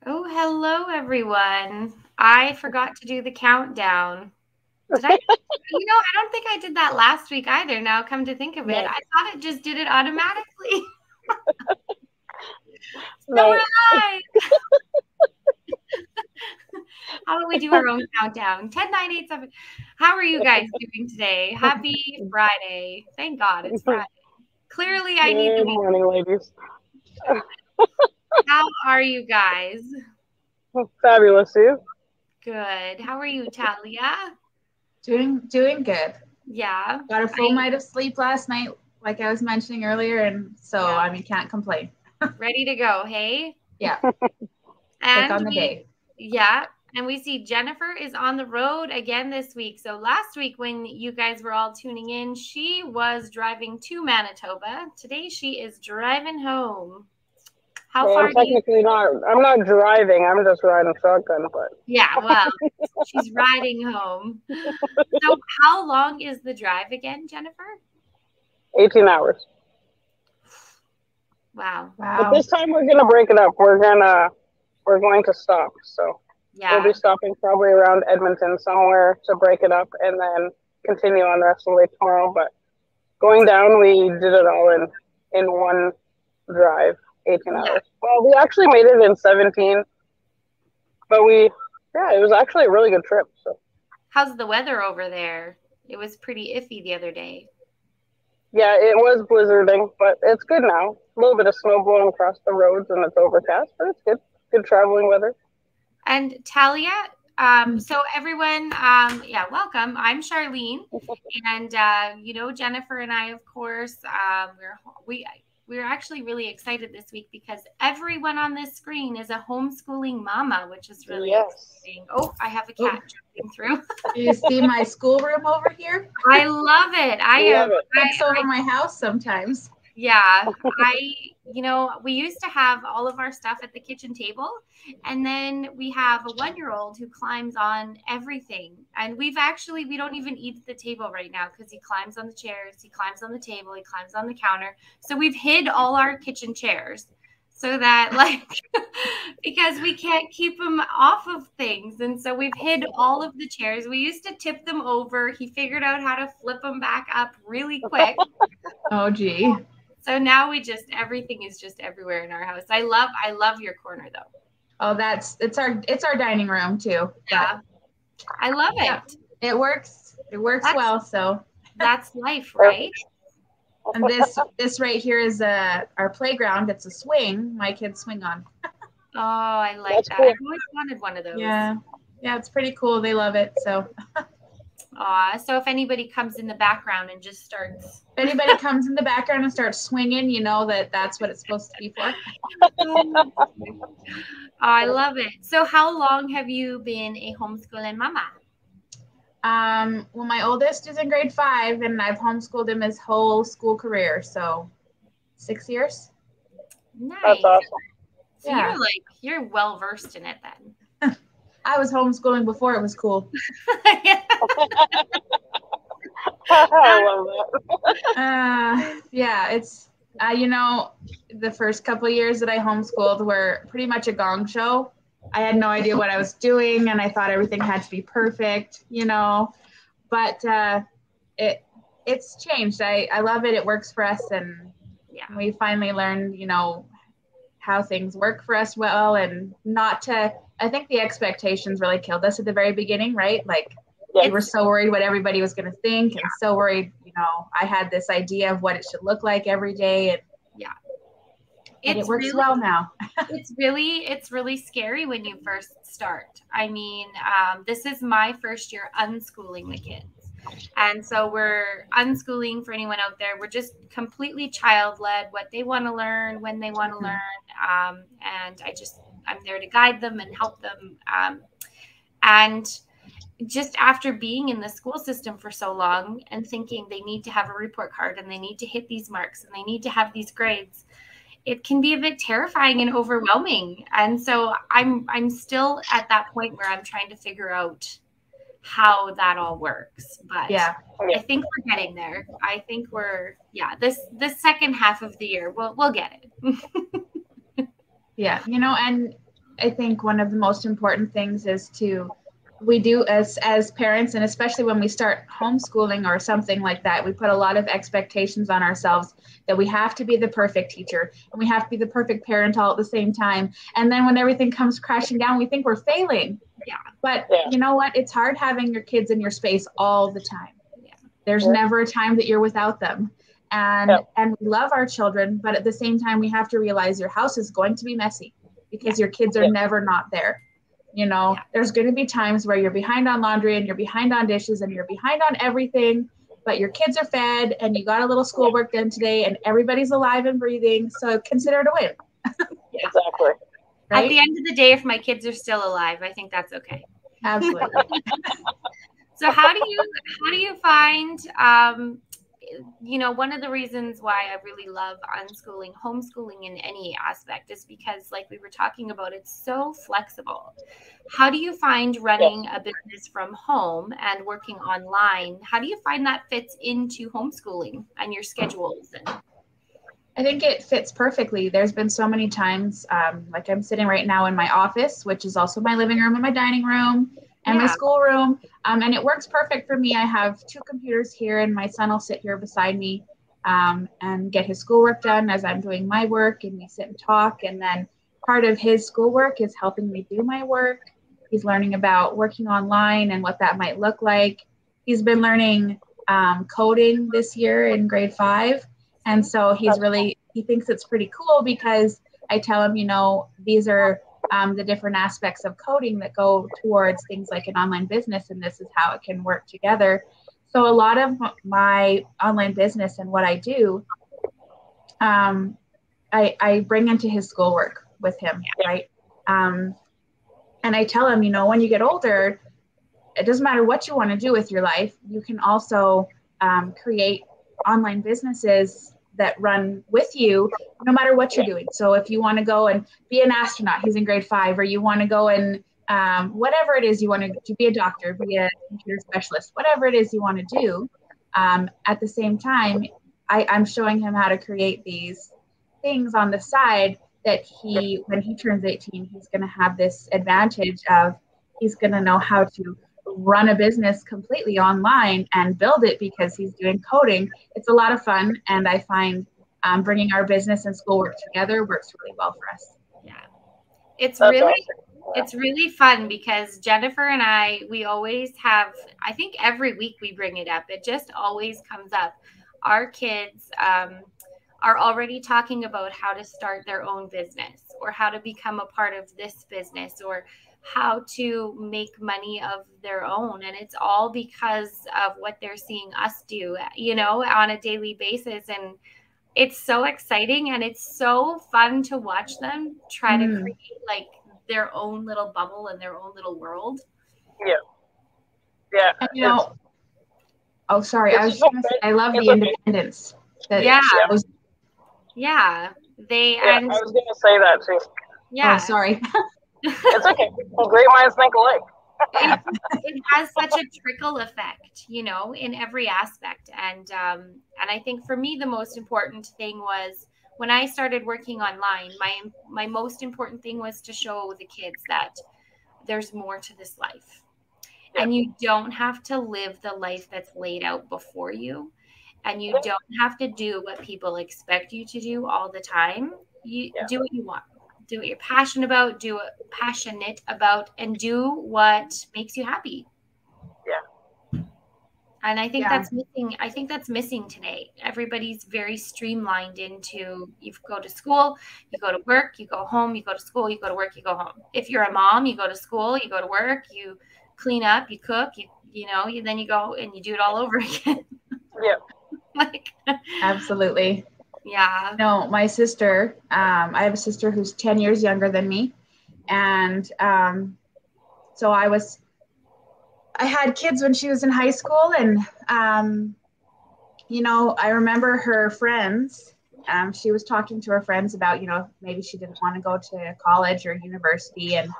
Oh, hello, everyone. I forgot to do the countdown. Did I? I don't think I did that last week either. Now, come to think of it, No, I thought it just did it automatically. So we're no. live. How about we do our own countdown? 10, 9, 8, 7. How are you guys doing today? Happy Friday. Thank God it's Friday. Clearly, I need the Good week. morning, ladies. How are you guys? Fabulous, you. Good. How are you, Talia? Doing good. Yeah. Got a full night of sleep last night, like I was mentioning earlier, and so Yeah. I mean can't complain. Ready to go, hey? Yeah. And Take on the day. Yeah. And we see Jennifer is on the road again this week. So last week, when you guys were all tuning in, she was driving to Manitoba. Today, she is driving home. How Well, far I'm do you? technically not. I'm not driving. I'm just riding shotgun, but Yeah, well, she's riding home. So, how long is the drive again, Jennifer? 18 hours. Wow. But Wow. this time we're gonna break it up. We're going to stop. So we'll be Yeah. stopping probably around Edmonton somewhere to break it up, and then continue on the rest of the way tomorrow. But going down, we did it all in one drive, 18 Yeah. hours. Well, we actually made it in 17, but yeah, it was actually a really good trip. So How's the weather over there? It was pretty iffy the other day. yeah, it was blizzarding, but it's good now. A little bit of snow blowing across the roads, and it's overcast, but it's good. Good traveling weather. And Talia, so everyone, yeah, welcome. I'm Charlene, and Jennifer and I, of course, we're actually really excited this week because everyone on this screen is a homeschooling mama, which is really Yes. exciting. Oh, I have a Oh, cat jumping through. do you see my schoolroom over here? I love it. I am. Love it. It's over my house sometimes. Yeah, we used to have all of our stuff at the kitchen table, and then we have a 1-year-old who climbs on everything. And we don't even eat at the table right now because he climbs on the chairs, he climbs on the table, he climbs on the counter. So we've hid all our kitchen chairs so that, like, because we can't keep him off of things. And so we've hid all of the chairs. We used to tip them over. He figured out how to flip them back up really quick. Oh gee. So now everything is just everywhere in our house. I love your corner though. Oh, it's our dining room too. Yeah. I love it. Yeah, it works. It works That's- well. So That's life, right? and this right here is our playground. It's a swing my kids swing on. Oh, I like That's that. cool. I've always wanted one of those. Yeah. Yeah, it's pretty cool. They love it. So So if anybody comes in the background and just starts if anybody comes in the background and starts swinging, you know that's what it's supposed to be for. Oh, I love it. So how long have you been a homeschooling mama? Well, my oldest is in grade 5, and I've homeschooled him his whole school career, so 6 years. Nice. That's awesome. So Yeah. you're well versed in it then. I was homeschooling before it was cool. I love that. Yeah, it's the first couple of years that I homeschooled were pretty much a gong show. I had no idea what I was doing, and I thought everything had to be perfect, but it's changed. I love it. It works for us, and Yeah. we finally learned, how things work for us well, and not to. I think the expectations really killed us at the very beginning, right? Like we were so worried what everybody was going to think, and so worried. I had this idea of what it should look like every day, and it works well now. It's really scary when you first start. I mean, this is my first year unschooling the kids. And so we're unschooling for anyone out there. We're just completely child-led, what they want to learn, when they want to learn. And I'm there to guide them and help them. And just after being in the school system for so long and thinking they need to have a report card and they need to hit these marks and they need to have these grades, it can be a bit terrifying and overwhelming. And so I'm still at that point where I'm trying to figure out how that all works. But Yeah. I think we're getting there. I think this second half of the year we'll get it. Yeah, and I think one of the most important things is we do as parents, and especially when we start homeschooling or something like that, we put a lot of expectations on ourselves that we have to be the perfect teacher and we have to be the perfect parent all at the same time. And then when everything comes crashing down, we think we're failing. Yeah. But you know what? It's hard having your kids in your space all the time. Yeah. There's never a time that you're without them. And we love our children, but at the same time, we have to realize your house is going to be messy because your kids are never not there. You know, there's going to be times where you're behind on laundry and you're behind on dishes and you're behind on everything, but your kids are fed and you got a little schoolwork done today and everybody's alive and breathing. So consider it a win. Exactly. Right? At the end of the day, if my kids are still alive, I think that's okay. Absolutely. So how do you find, you know, one of the reasons why I really love unschooling, homeschooling in any aspect is because, like we were talking about, it's so flexible. How do you find running a business from home and working online? How do you find that fits into homeschooling and your schedules? I think it fits perfectly. There's been so many times, like I'm sitting right now in my office, which is also my living room and my dining room and my schoolroom. And it works perfect for me. I have 2 computers here and my son will sit here beside me and get his schoolwork done as I'm doing my work, and we sit and talk. And then part of his schoolwork is helping me do my work. He's learning about working online and what that might look like. He's been learning coding this year in grade 5. And so he thinks it's pretty cool because I tell him, you know, these are the different aspects of coding that go towards things like an online business, and this is how it can work together. So a lot of my online business and what I do, I bring into his schoolwork with him, right? And I tell him, you know, when you get older, it doesn't matter what you want to do with your life. You can also create online businesses that run with you no matter what you're doing. So if you want to go and be an astronaut, he's in grade 5, or you want to go and whatever it is you want to be a doctor, be a computer specialist, whatever it is you want to do, at the same time, I'm showing him how to create these things on the side that when he turns 18, he's going to have this advantage of he's going to know how to run a business completely online and build it because he's doing coding. It's a lot of fun, and I find bringing our business and schoolwork together works really well for us. Yeah, it's really fun because Jennifer and we always have, I think every week we bring it up. It just always comes up. Our kids are already talking about how to start their own business or how to become a part of this business or how to make money of their own. And it's all because of what they're seeing us do, you know, on a daily basis. And it's so exciting and it's so fun to watch them try to create like their own little bubble and their own little world. Yeah. And, you know, I was going to say, I love the independence. Yeah. I was going to say that too. Yeah. Oh, sorry. It's okay. Well, great minds think alike. It has such a trickle effect, you know, in every aspect. And I think for me, the most important thing was when I started working online, my most important thing was to show the kids that there's more to this life. Yeah. And you don't have to live the life that's laid out before you. And you don't have to do what people expect you to do all the time. You do what you want. Do what you're passionate about, and do what makes you happy. Yeah. And I think that's missing. I think that's missing today. Everybody's very streamlined into you go to school, you go to work, you go home, you go to school, you go to work, you go home. If you're a mom, you go to school, you go to work, you clean up, you cook, then you go and you do it all over again. Yeah. Absolutely. Yeah. No, my sister, I have a sister who's 10 years younger than me. And so I had kids when she was in high school. And, you know, I remember her friends, she was talking to her friends about, you know, maybe she didn't want to go to college or university. And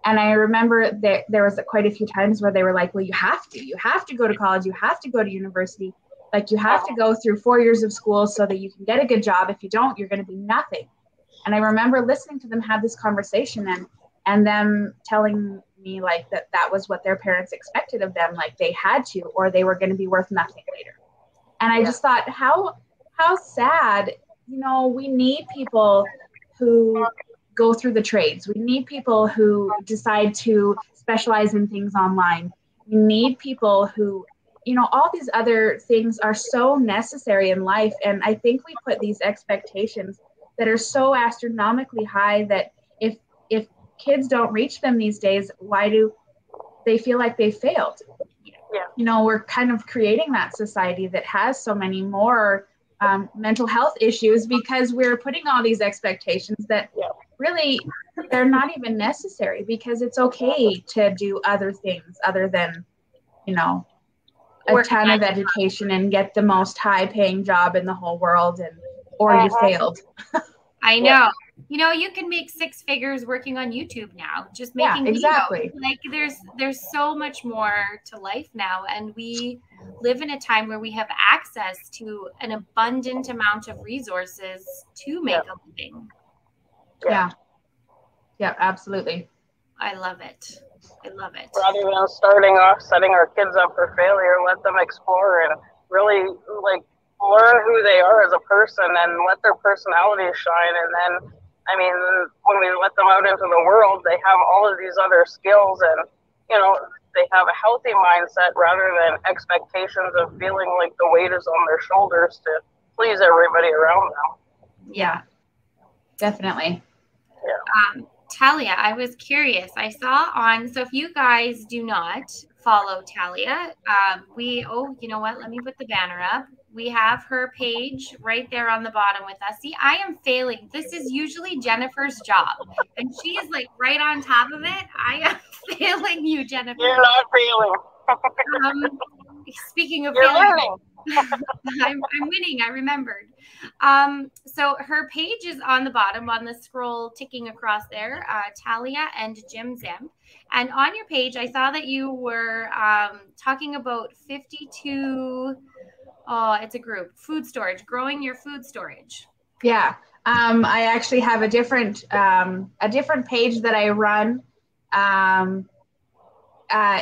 I remember that there was quite a few times where they were like, well, you have to go to college. You have to go to university. Like you have to go through 4 years of school so that you can get a good job. If you don't, you're going to be nothing. And I remember listening to them have this conversation and them telling me like that was what their parents expected of them, like they had to, or they were going to be worth nothing later. And I just thought, how sad. You know, we need people who go through the trades. We need people who decide to specialize in things online. We need people who, you know, all these other things are so necessary in life. And I think we put these expectations that are so astronomically high that if kids don't reach them these days, why do they feel like they failed? Yeah. You know, we're kind of creating that society that has so many more mental health issues because we're putting all these expectations that really they're not even necessary, because it's okay to do other things other than, you know, a ton of education and get the most high paying job in the whole world, and or you failed. I know. You know, you can make 6 figures working on YouTube now, just making exactly. videos. Like there's so much more to life now, and we live in a time where we have access to an abundant amount of resources to make a living. Yeah, absolutely. I love it. Rather than starting off setting our kids up for failure, let them explore and really like learn who they are as a person and let their personality shine. And then, I mean, when we let them out into the world, they have all of these other skills, and, you know, they have a healthy mindset rather than expectations of feeling like the weight is on their shoulders to please everybody around them. Yeah, definitely. Yeah. Talia, I was curious. I saw so if you guys do not follow Talia, you know what? Let me put the banner up. We have her page right there on the bottom with us. See, I am failing. This is usually Jennifer's job, and she is like right on top of it. I am failing you, Jennifer. You're not failing. Speaking of You're failing, I'm winning. I remembered. So her page is on the bottom on the scroll ticking across there, Talia and Jim Zimp. And on your page, I saw that you were talking about 52, it's a group, food storage, growing your food storage. Yeah. I actually have a different page that I run.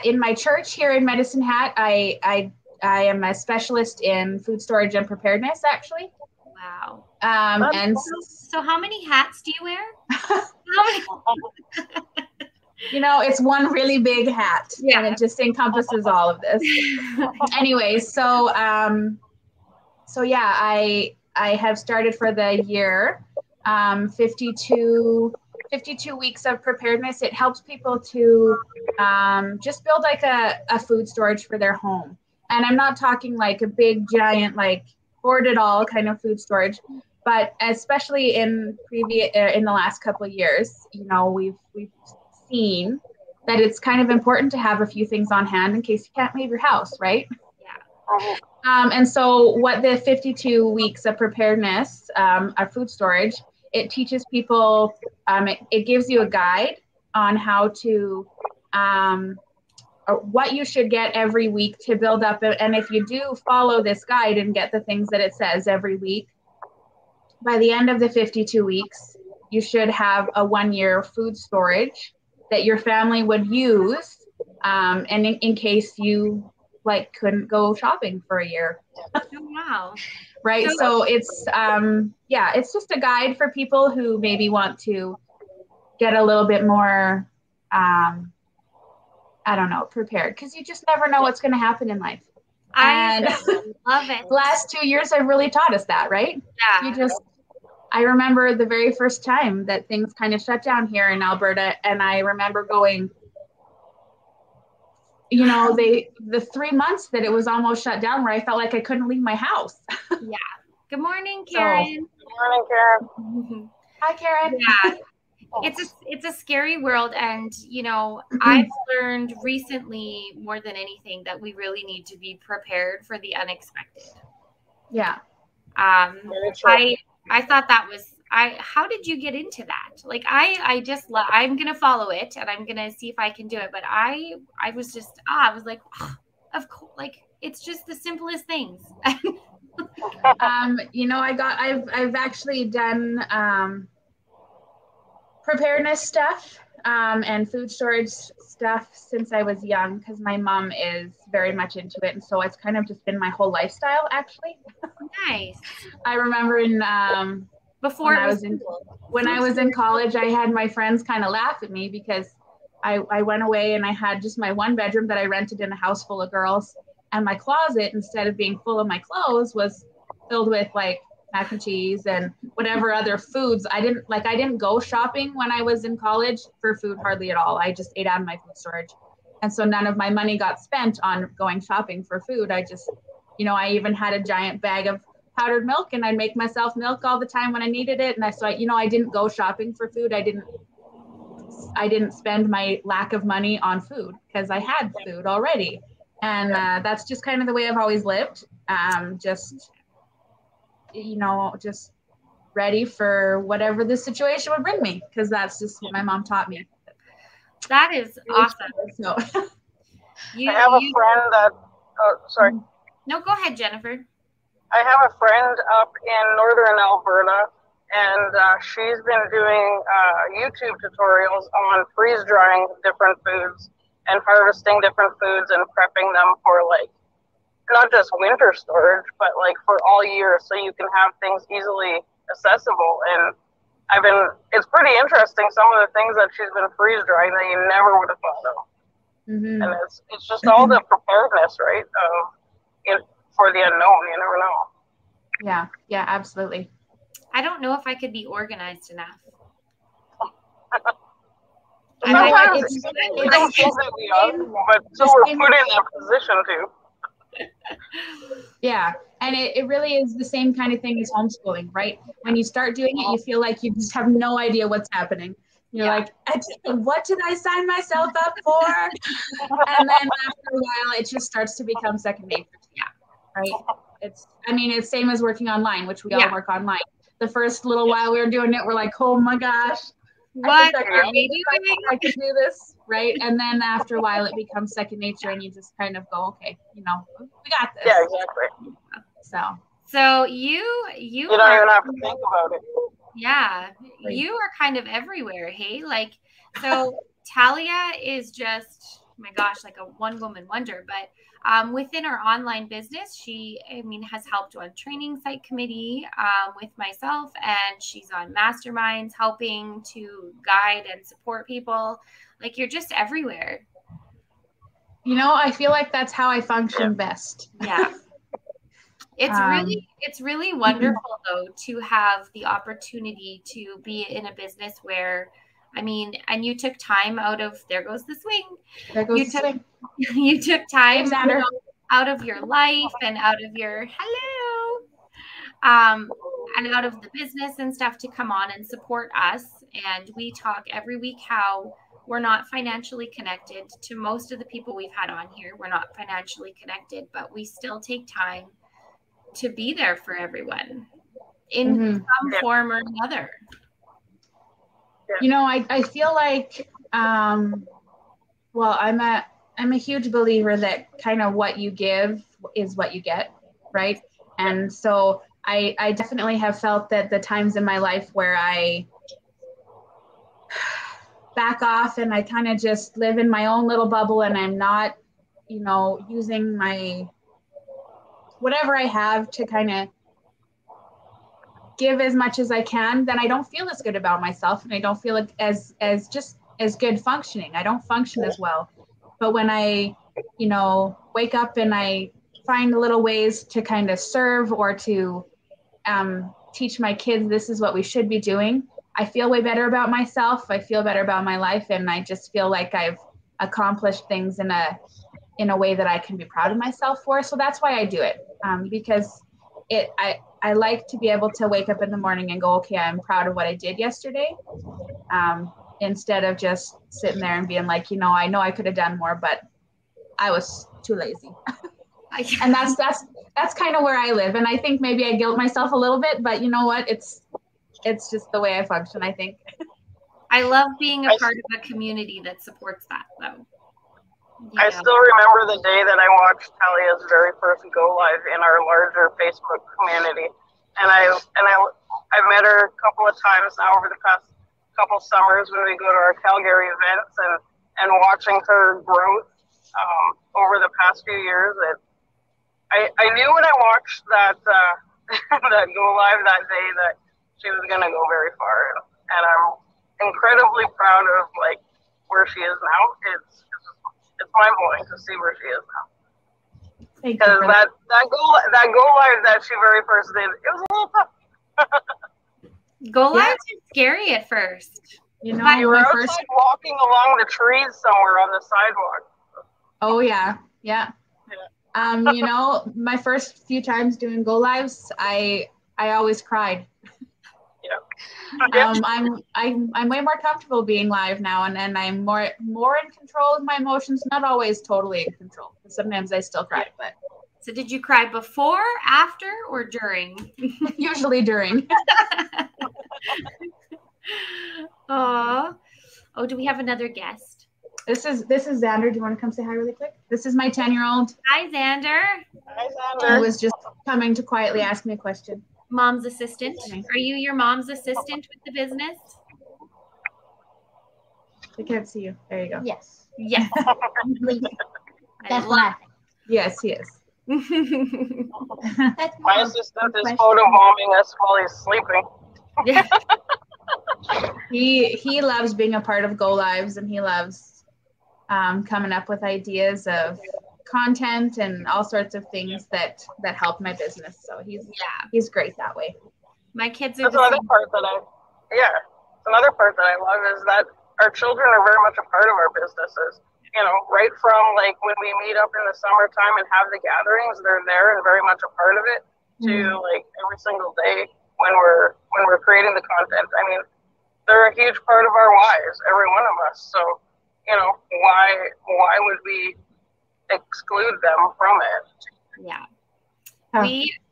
In my church here in Medicine Hat, I am a specialist in food storage and preparedness, actually. Wow. And so how many hats do you wear? You know, it's one really big hat, and it just encompasses all of this. Anyway, so yeah, I have started for the year 52 weeks of preparedness. It helps people to just build like a food storage for their home. And I'm not talking like a big giant like hoard it all kind of food storage, but especially in the last couple of years, you know, we've seen that it's kind of important to have a few things on hand in case you can't leave your house, right? Yeah. And so what the 52 weeks of preparedness of food storage, it teaches people, it gives you a guide on how to, what you should get every week to build up. And if you do follow this guide and get the things that it says every week, by the end of the 52 weeks, you should have a 1-year food storage that your family would use, and in case you like couldn't go shopping for a year. Oh, wow. Right. So it's it's just a guide for people who maybe want to get a little bit more prepared, because you just never know what's going to happen in life. I love it. The last 2 years have really taught us that, right? Yeah. I remember the very first time that things kind of shut down here in Alberta, and I remember going, you know, the 3 months that it was almost shut down, where I felt like I couldn't leave my house. Yeah. Good morning, Karen. Good morning, Karen. Hi, Karen. Yeah. It's a scary world, and you know, I've learned recently more than anything that we really need to be prepared for the unexpected. Yeah. I thought that was how did you get into that? Like I'm gonna follow it and I'm gonna see if I can do it, but I was just I was like, of course, like it's just the simplest things. You know, I've actually done preparedness stuff and food storage stuff since I was young because my mom is very much into it. And so it's kind of just been my whole lifestyle, actually. Nice. I remember when I was in college, I had my friends kind of laugh at me because I went away and I had just my one bedroom that I rented in a house full of girls. And my closet, instead of being full of my clothes, was filled with like mac and cheese and whatever other foods. I didn't go shopping when I was in college for food hardly at all. I just ate out of my food storage. And so none of my money got spent on going shopping for food. I just, I even had a giant bag of powdered milk and I'd make myself milk all the time when I needed it. And I didn't go shopping for food. I didn't spend my lack of money on food because I had food already. And that's just kind of the way I've always lived. Just ready for whatever the situation would bring me, because that's just what my mom taught me. That is awesome. So. I have a friend that, sorry. No, go ahead, Jennifer. I have a friend up in northern Alberta, and she's been doing YouTube tutorials on freeze drying different foods and harvesting different foods and prepping them for like not just winter storage, but like for all year, so you can have things easily accessible. And it's pretty interesting, some of the things that she's been freeze drying that you never would have thought of. Mm-hmm. And it's just all the preparedness, right? For the unknown, you never know. Yeah, absolutely. I don't know if I could be organized enough. We don't think that we are, but so we're put in that position too. Yeah, and it really is the same kind of thing as homeschooling, right? When you start doing it, you feel like you just have no idea what's happening. You're like, what did I sign myself up for? And then after a while, it just starts to become second nature. Right? It's same as working online, which we all work online. The first little while we were doing it, we're like, oh my gosh, what are we doing? I could do this, right? And then after a while, it becomes second nature, and you just kind of go, okay, we got this. Yeah, exactly. So you don't even have to think about it. Yeah, you are kind of everywhere, hey? Like, so Talia is just, oh my gosh, like a one-woman wonder. But within our online business, she, has helped on training site committee with myself, and she's on masterminds helping to guide and support people. Like, you're just everywhere. I feel like that's how I function best. Yeah. It's really wonderful though to have the opportunity to be in a business where, and you took time out of, there goes the swing. You took time out of your life and out of your and out of the business and stuff to come on and support us. And we talk every week how we're not financially connected to most of the people we've had on here. We're not financially connected, but we still take time to be there for everyone in some form or another. I feel like, I'm a huge believer that kind of what you give is what you get, right? And so I definitely have felt that the times in my life where I back off and I kind of just live in my own little bubble and I'm not, using my whatever I have to kind of give as much as I can, then I don't feel as good about myself and I don't feel like as good functioning. I don't function as well. But when I, wake up and I find little ways to kind of serve or to teach my kids this is what we should be doing, I feel way better about myself. I feel better about my life, and I just feel like I've accomplished things in a way that I can be proud of myself for. So that's why I do it, because I like to be able to wake up in the morning and go, okay, I'm proud of what I did yesterday, instead of just sitting there and being like, I know I could have done more, but I was too lazy. And that's kind of where I live. And I think maybe I guilt myself a little bit, but you know what? It's just the way I function, I think. I love being a part of a community that supports that, though. I still remember the day that I watched Talia's very first go live in our larger Facebook community, and I've met her a couple of times now over the past couple summers when we go to our Calgary events and watching her growth over the past few years. I knew when I watched that that go live that day that she was going to go very far, and I'm incredibly proud of like where she is now. It's mind blowing to see where she is now. Because that go live that she very first did, it was a little tough. Go lives are scary at first. You know, you were outside walking along the trees somewhere on the sidewalk. Oh yeah. You know, my first few times doing go lives, I always cried. I'm way more comfortable being live now, and I'm more in control of my emotions. Not always totally in control. Sometimes I still cry. But so, did you cry before, after, or during? Usually during. Oh, do we have another guest? This is Xander. Do you want to come say hi really quick? This is my 10-year-old. Hi, Xander. Hi, Xander. Who was just coming to quietly ask me a question. Mom's assistant. Are you your mom's assistant with the business? I can't see you. There you go. Yes. Yes. That's what I think. Yes, he is. My assistant is photobombing us while he's sleeping. Yeah. He loves being a part of Go Lives, and he loves coming up with ideas of content and all sorts of things that help my business. So he's great that way. My kids are another part that I love is that our children are very much a part of our businesses. You know, right from like when we meet up in the summertime and have the gatherings, they're there and very much a part of it, to like every single day when we're creating the content. I mean, they're a huge part of our lives, every one of us. So, you know, why would we exclude them from it? Yeah.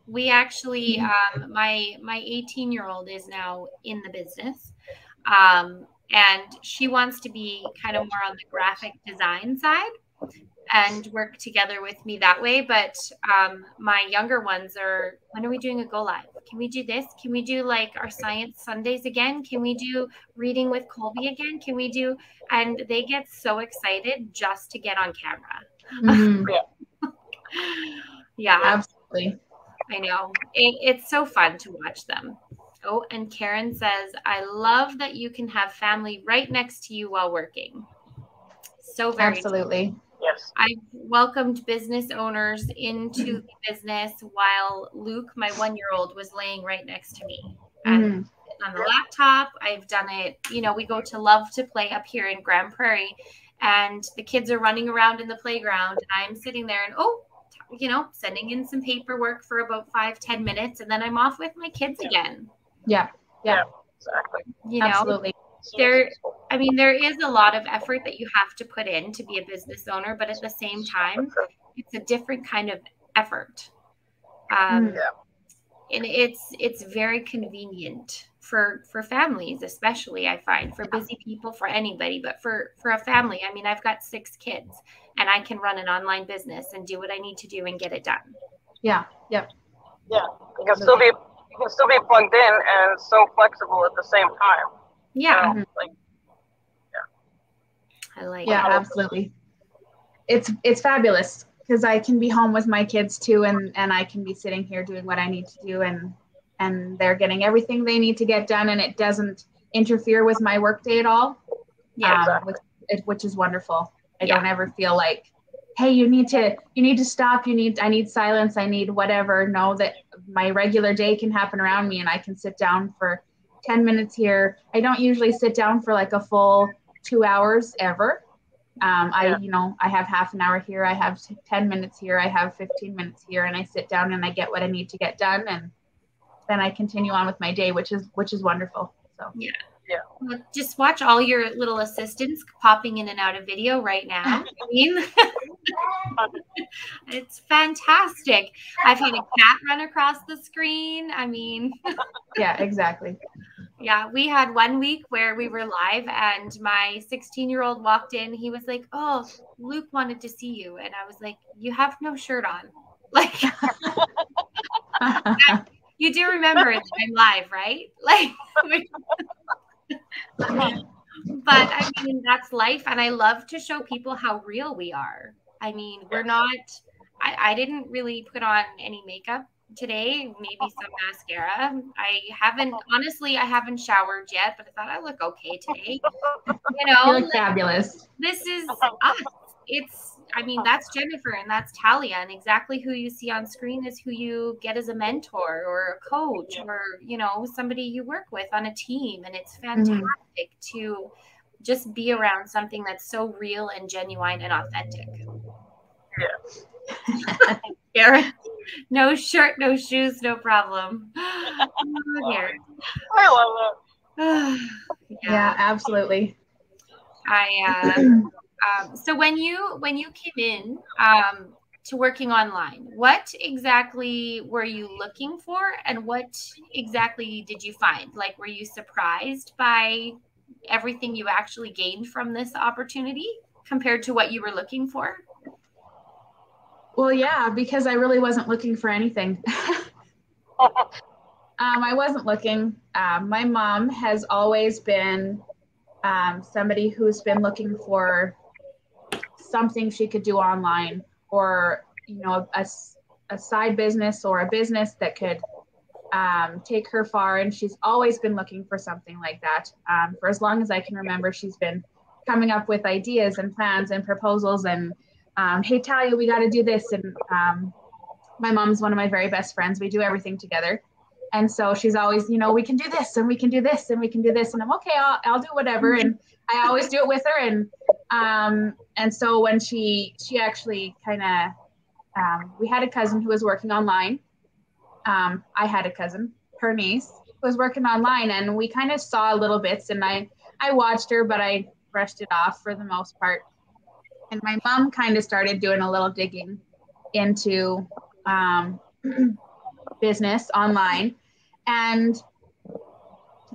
We actually my 18-year-old is now in the business. And she wants to be kind of more on the graphic design side and work together with me that way. But my younger ones are, when are we doing a go live? Can we do this? Can we do like our science Sundays again? Can we do reading with Colby again? Can we do, and they get so excited just to get on camera. Mm-hmm. Yeah, absolutely. I know. It's so fun to watch them. Oh, and Karen says, I love that you can have family right next to you while working. So very absolutely. True. Yes. I've welcomed business owners into the business while Luke, my 1-year-old, was laying right next to me. And on the laptop, I've done it. You know, we go to Love to Play up here in Grand Prairie, and the kids are running around in the playground, and I'm sitting there and, you know, sending in some paperwork for about 5-10 minutes, and then I'm off with my kids again. Yeah, exactly. You know, absolutely. There is a lot of effort that you have to put in to be a business owner, but at the same time, it's a different kind of effort. And it's very convenient for families, especially, I find, for busy people, for anybody, but for a family. I mean, I've got 6 kids, and I can run an online business and do what I need to do and get it done. Yeah. You can still be plugged in and so flexible at the same time. Yeah. You know, I like that. Absolutely. It's fabulous because I can be home with my kids too, and I can be sitting here doing what I need to do, and they're getting everything they need to get done, and it doesn't interfere with my workday at all. Yeah. Which is wonderful. I don't ever feel like, hey, you need to stop. I need silence. I need whatever. Know that my regular day can happen around me, and I can sit down for 10 minutes here. I don't usually sit down for like a full 2 hours ever. I have half an hour here. I have 10 minutes here. I have 15 minutes here, and I sit down and I get what I need to get done, and then I continue on with my day, which is wonderful. So yeah. Well, just watch all your little assistants popping in and out of video right now. I mean, it's fantastic. I've had a cat run across the screen. I mean, yeah, exactly. Yeah, we had one week where we were live and my 16-year-old walked in. He was like, "Oh, Luke wanted to see you." And I was like, "You have no shirt on." Like, you do remember I'm live, right? Like, But I mean, that's life. And I love to show people how real we are. I mean, we're not, I didn't really put on any makeup today, maybe some mascara. Honestly, I haven't showered yet, but I thought I look okay today. You look fabulous. This is us. That's Jennifer and that's Talia, and exactly who you see on screen is who you get as a mentor or a coach or, somebody you work with on a team. And it's fantastic to just be around something that's so real and genuine and authentic. Yeah. Garrett, no shirt, no shoes, no problem. Oh, Garrett. I love that. Yeah, absolutely. So when you came in to working online, what exactly were you looking for, and what exactly did you find? Like, were you surprised by everything you actually gained from this opportunity compared to what you were looking for? Well, yeah, because I really wasn't looking for anything. I wasn't looking. My mom has always been somebody who's been looking for something she could do online, or a side business or a business that could take her far. And she's always been looking for something like that. For as long as I can remember, she's been coming up with ideas and plans and proposals and hey, Talia, we got to do this. And my mom's one of my very best friends. We do everything together. And so she's always, we can do this and we can do this and we can do this. And I'm okay, I'll do whatever. And I always do it with her. And so when she actually kind of, we had a cousin who was working online. I had a cousin, her niece, who was working online, and we kind of saw little bits, and I watched her, but I brushed it off for the most part. And my mom kind of started doing a little digging into business online, and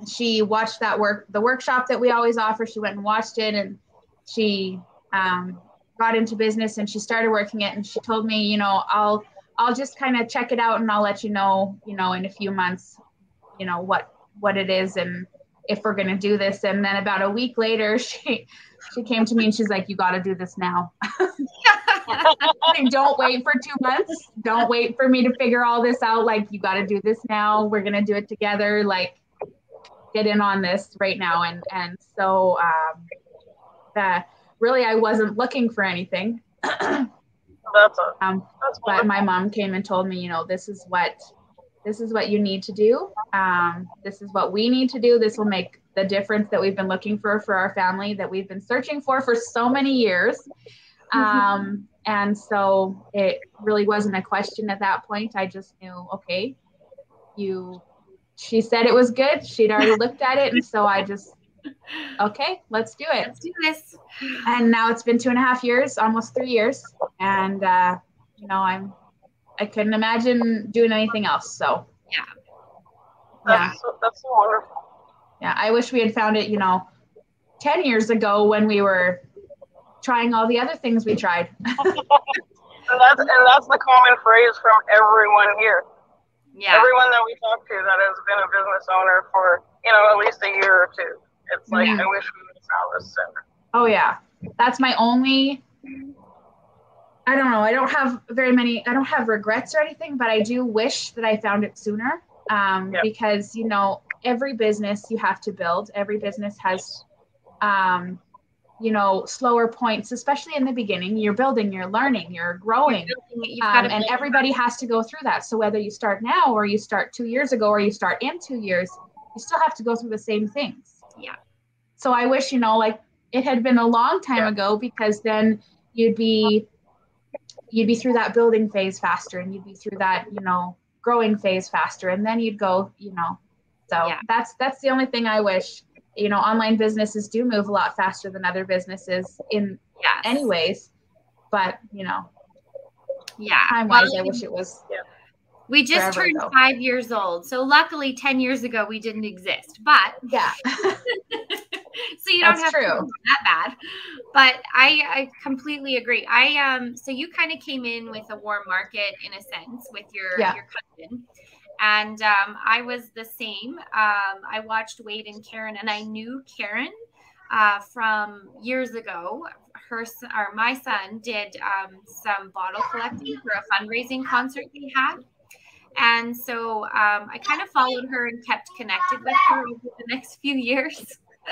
she watched the workshop that we always offer. She went and watched it, and she got into business, and she started working it. And she told me, I'll just kind of check it out, and I'll let you know, in a few months, what it is and if we're going to do this. And then about a week later, she came to me and she's like, you got to do this now. Don't wait for 2 months. Don't wait for me to figure all this out. Like, you got to do this now. We're going to do it together. Like, get in on this right now. And so really, I wasn't looking for anything. But my mom came and told me, this is what you need to do. This is what we need to do. This will make the difference that we've been looking for our family, that we've been searching for so many years. And so it really wasn't a question at that point. I just knew, okay, she said it was good. She'd already looked at it. And so I just, okay, let's do it. Let's do this. And now it's been 2.5 years, almost 3 years. And, I couldn't imagine doing anything else. So that's so wonderful. Yeah, I wish we had found it, 10 years ago when we were trying all the other things we tried. and that's the common phrase from everyone here. Yeah. Everyone that we talk to that has been a business owner for, at least a year or two. It's like, I wish we would have found this sooner. Oh yeah. That's my only, I don't know. I don't have regrets or anything, but I do wish that I found it sooner. Because, every business you have to build, every business has, slower points, especially in the beginning. You're building, you're learning, you're growing, and everybody has to go through that. So whether you start now or you start 2 years ago or you start in 2 years, you still have to go through the same things. Yeah. So I wish, it had been a long time ago, because then you'd be through that building phase faster, and you'd be through that, growing phase faster, and then you'd go, so that's the only thing I wish. Online businesses do move a lot faster than other businesses in anyways, but time-wise, I wish it was. We just turned 5 years old, so luckily 10 years ago we didn't exist, but so you don't have to do that bad. But I completely agree. So you kind of came in with a warm market in a sense with your cousin, And I was the same. I watched Wade and Karen, and I knew Karen from years ago. My son did some bottle collecting for a fundraising concert they had. And so I kind of followed her and kept connected with her over the next few years.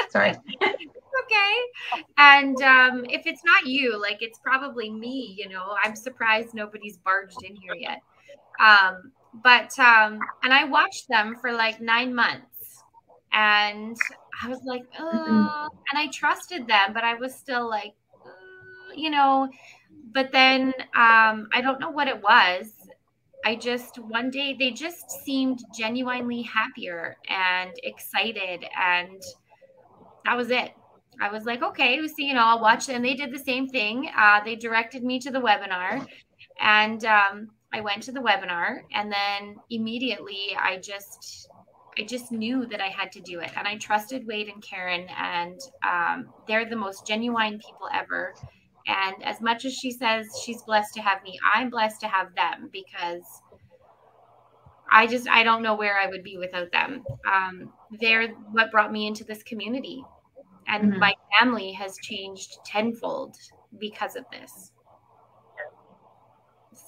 Sorry. Okay. And if it's not you, like it's probably me, you know, I'm surprised nobody's barged in here yet. And I watched them for like 9 months, and I was like, oh, and I trusted them, but I was still like, you know, but then I don't know what it was. One day they just seemed genuinely happier and excited, and that was it. I was like, okay, so, you know, I'll watch. And they did the same thing. They directed me to the webinar, and I went to the webinar, and then immediately I just knew that I had to do it. And I trusted Wade and Karen, and they're the most genuine people ever. And as much as she says she's blessed to have me, I'm blessed to have them, because I don't know where I would be without them. They're what brought me into this community. And my family has changed tenfold because of this.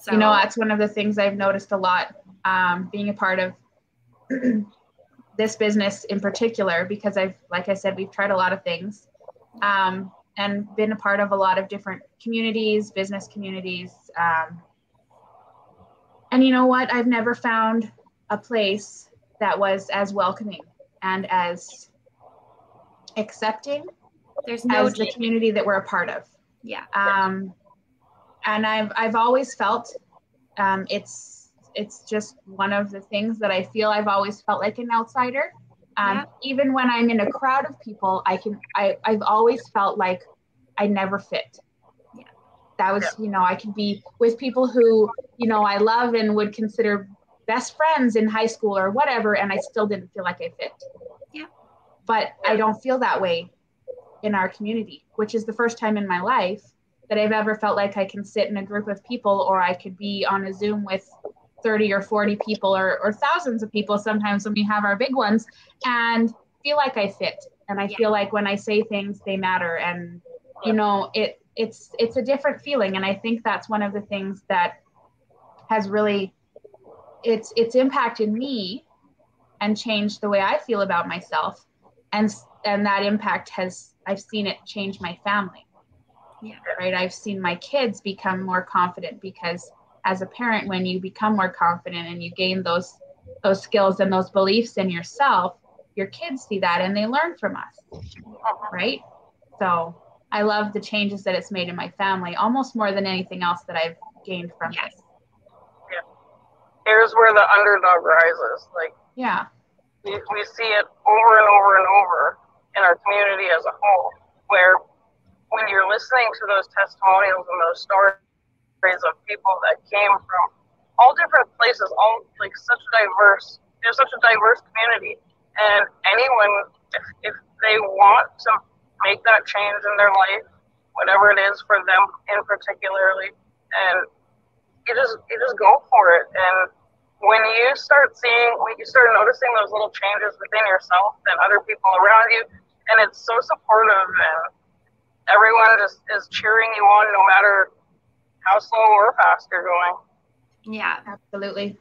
So, you know, that's one of the things I've noticed a lot, being a part of this business in particular, because like I said, we've tried a lot of things, and been a part of a lot of different communities, business communities. And you know what? I've never found a place that was as welcoming and as accepting as the community that we're a part of. Yeah. And I've always felt it's just one of the things that I feel I've always felt like an outsider. Even when I'm in a crowd of people, I've always felt like I never fit. Yeah. That was, you know, I could be with people who, you know, I love and would consider best friends in high school or whatever, and I still didn't feel like I fit. Yeah. But I don't feel that way in our community, which is the first time in my life that I've ever felt like I can sit in a group of people, or I could be on a Zoom with 30 or 40 people or thousands of people sometimes when we have our big ones, and feel like I fit. And I feel like when I say things, they matter. And, you know, it's a different feeling. And I think that's one of the things that has really, it's impacted me and changed the way I feel about myself. And that impact I've seen it change my family. Yeah. Right. I've seen my kids become more confident, because as a parent, when you become more confident and you gain those skills and those beliefs in yourself, your kids see that and they learn from us. Right. So I love the changes that it's made in my family, almost more than anything else that I've gained from this. Yeah. Here's where the underdog rises. Like, yeah. We see it over and over and over in our community as a whole, where when you're listening to those testimonials and those stories of people that came from all different places, all like such a diverse community, and anyone, if they want to make that change in their life, whatever it is for them in particularly, and you just go for it. And when you start noticing those little changes within yourself and other people around you, and it's so supportive, and everyone just is cheering you on no matter how slow or fast you're going. Yeah, absolutely.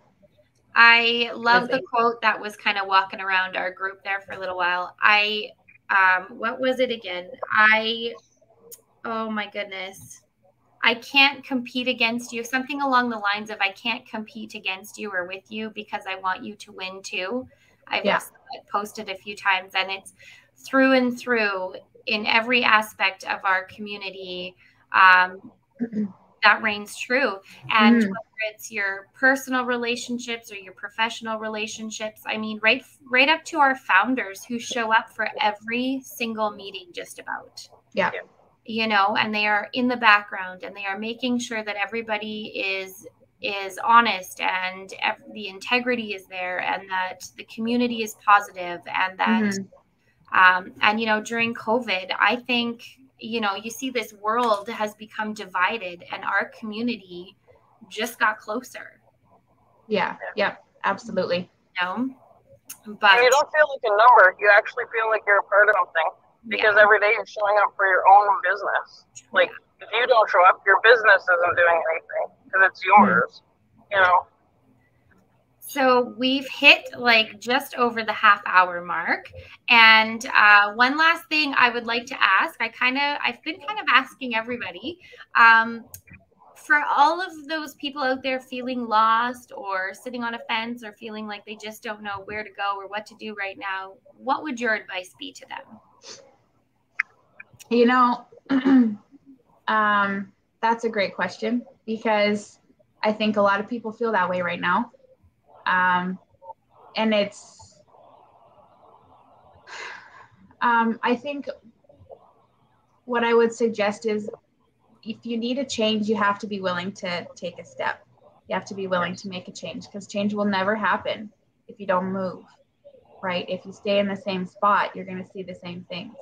I love the quote that was kind of walking around our group there for a little while. What was it again? Oh my goodness. I can't compete against you. Something along the lines of, I can't compete against you or with you, because I want you to win too. I've posted a few times, and it's through and through in every aspect of our community. That reigns true. And whether it's your personal relationships or your professional relationships, I mean, right up to our founders who show up for every single meeting, just about. Yeah. You know, and they are in the background, and they are making sure that everybody is honest, and the integrity is there, and that the community is positive, and that, and, you know, during COVID, I think, you know, you see this world has become divided, and our community just got closer. Yeah. Yeah. Absolutely. But and you don't feel like a number. You actually feel like you're a part of something, because every day you're showing up for your own business. Like, if you don't show up, your business isn't doing anything because it's yours. You know. So we've hit like just over the half-hour mark, and one last thing I would like to ask. I've been kind of asking everybody. For all of those people out there feeling lost or sitting on a fence or feeling like they just don't know where to go or what to do right now, what would your advice be to them? You know, that's a great question, because I think a lot of people feel that way right now. And it's, I think what I would suggest is, if you need a change, you have to be willing to take a step. You have to be willing to make a change, because change will never happen if you don't move, right? If you stay in the same spot, you're going to see the same things.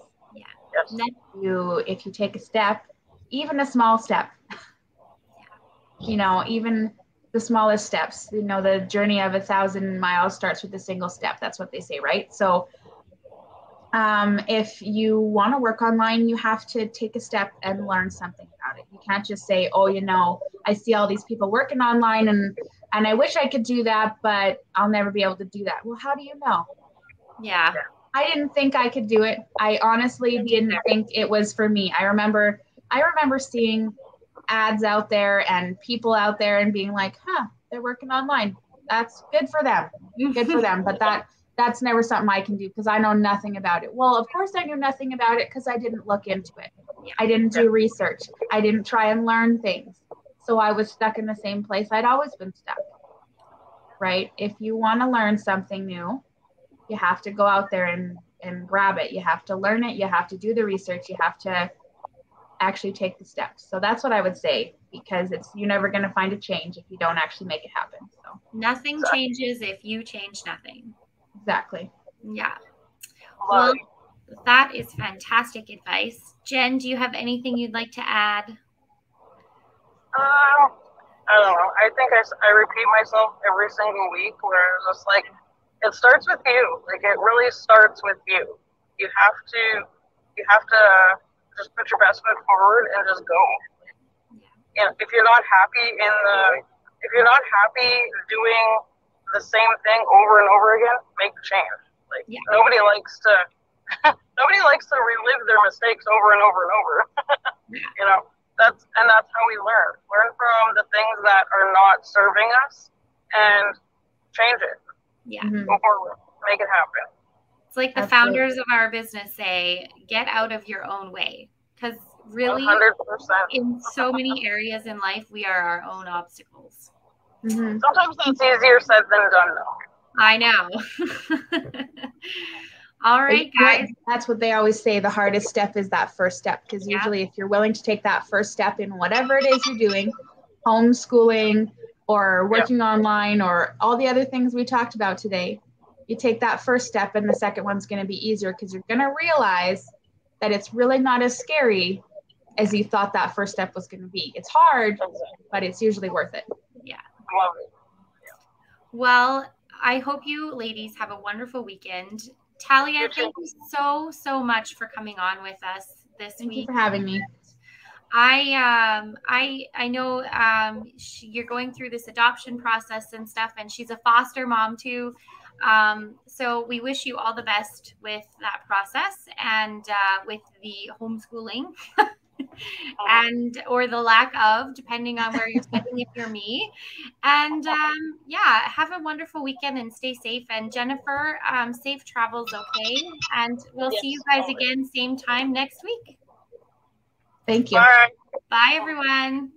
If you take a step, even a small step, even the smallest steps, the journey of 1,000 miles starts with a single step. That's what they say, right? So if you want to work online, you have to take a step and learn something about it. You can't just say, oh, I see all these people working online and I wish I could do that, but I'll never be able to do that. Well, how do you know? Yeah. I didn't think I could do it. I honestly didn't think it was for me. I remember seeing ads out there and people out there and being like, they're working online. That's good for them. Good for them. But that's never something I can do, because I know nothing about it. Well, of course I knew nothing about it, because I didn't look into it. I didn't do research. I didn't try and learn things. So I was stuck in the same place I'd always been stuck, right? If you want to learn something new, you have to go out there and grab it. You have to learn it. You have to do the research. You have to actually take the steps. So that's what I would say, because you're never going to find a change if you don't actually make it happen. So nothing changes if you change nothing. Exactly. Yeah. Well, that is fantastic advice. Jen, do you have anything you'd like to add? I don't know. I think I repeat myself every single week, where it's just like, it starts with you. Like, it really starts with you. You have to just put your best foot forward and just go. If you're not happy doing the same thing over and over again, make the change. Like, nobody likes to relive their mistakes over and over and over. That's how we learn. Learn from the things that are not serving us and change it. Yeah. Go forward. Make it happen. It's like the founders of our business say, get out of your own way. Because really, 100%. In so many areas in life, we are our own obstacles. Mm-hmm. Sometimes that's easier said than done, though. I know. All right, guys. That's what they always say. The hardest step is that first step, because usually if you're willing to take that first step in whatever it is you're doing, homeschooling or working online or all the other things we talked about today, you take that first step and the second one's going to be easier, because you're going to realize that it's really not as scary as you thought that first step was going to be. It's hard, but it's usually worth it. Yeah. Love it. Well, I hope you ladies have a wonderful weekend. Talia, thank you so much for coming on with us this week. Thank you for having me. I know you're going through this adoption process and stuff, and she's a foster mom too. So we wish you all the best with that process and with the homeschooling and or the lack of, depending on where you're sitting if you're me. And have a wonderful weekend and stay safe. And Jennifer, safe travels, okay? And we'll see you guys again same time next week. Thank you. Bye. Bye, everyone.